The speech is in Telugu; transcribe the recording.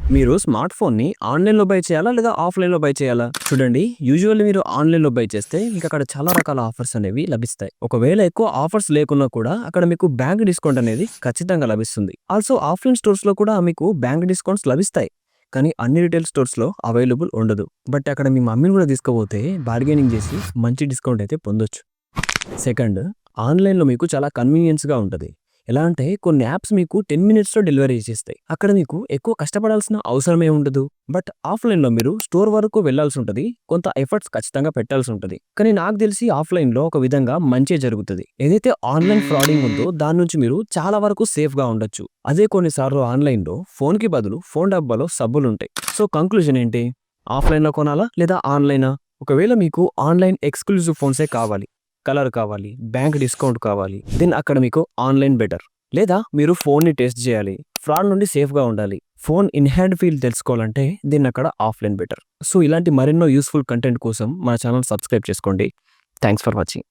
మీరు స్మార్ట్ ఫోన్‌ని ఆన్‌లైన్‌లో బై చేయాలా? లేదా ఆఫ్‌లైన్‌లో బై చేయాలా? చూడండి, యూజువల్లీ మీరు ఆన్‌లైన్‌లో బై చేస్తే మీకక్కడ చాలా రకాల ఆఫర్స్ అనేవి లభిస్తాయి. ఒకవేళ ఎక్కువ ఆఫర్స్ లేకున్నా కూడా అక్కడ మీకు బ్యాంక్ డిస్కౌంట్ అనేది ఖచ్చితంగా లభిస్తుంది. ఆల్సో ఆఫ్‌లైన్ స్టోర్స్‌లో కూడా మీకు బ్యాంక్ డిస్కౌంట్స్ లభిస్తాయి. కానీ అన్ని రిటైల్ స్టోర్స్‌లో అవైలబుల్ ఉండదు. బట్ అక్కడ మీ మమ్మీని కూడా తీసుకుపోతే బార్గెనింగ్ చేసి మంచి డిస్కౌంట్ అయితే పొందొచ్చు. సెకండ్, ఆన్‌లైన్‌లో మీకు చాలా కన్వీనియన్స్‌గా ఉంటది. ఎలా అంటే కొన్ని యాప్స్ మీకు 10 మినిట్స్‌లో డెలివరీ చేసేస్తాయి. అక్కడ మీకు ఎక్కువ కష్టపడాల్సిన అవసరమే ఉండదు. బట్ ఆఫ్‌లైన్‌లో మీరు స్టోర్ వరకు వెళ్ళాల్సుంటది. కొంత ఎఫర్ట్స్ ఖచ్చితంగా పెట్టాల్సుంటది. కానీ నాకు తెలిసి ఆఫ్‌లైన్‌లో ఒక విధంగా మంచే జరుగుతది. ఏదైతే ఆన్‌లైన్ ఫ్రాడింగ్ ఉందో దాని నుంచి మీరు చాలా వరకు సేఫ్‌గా ఉండొచ్చు. అదే కొన్నిసార్లు ఆన్‌లైన్‌లో ఫోన్‌కి బదులు ఫోన్ డబ్బాలో సబ్బులుంటాయి. సో కంక్లూజన్ ఏంటి? ఆఫ్‌లైన్‌లో కొనాలా? లేదా ఆన్‌లైనా? ఒకవేళ మీకు ఆన్‌లైన్ ఎక్స్‌క్లూజివ్ ఫోన్సే కావాలి, కలర్ కావాలి, బ్యాంక్ డిస్కౌంట్ కావాలి, దెన్ అక్కడ మీకు ఆన్‌లైన్ బెటర్. లేదా మీరు ఫోన్‌ని టెస్ట్ చేయాలి, ఫ్రాడ్ నుండి సేఫ్‌గా ఉండాలి, ఫోన్ ఇన్ హ్యాండ్ ఫీల్ తెలుసుకోవాలంటే దెన్ అక్కడ ఆఫ్‌లైన్ బెటర్. సో ఇలాంటి మరెన్నో యూజ్‌ఫుల్ కంటెంట్ కోసం మన ఛానెల్ సబ్స్క్రైబ్ చేసుకోండి. Thanks for watching.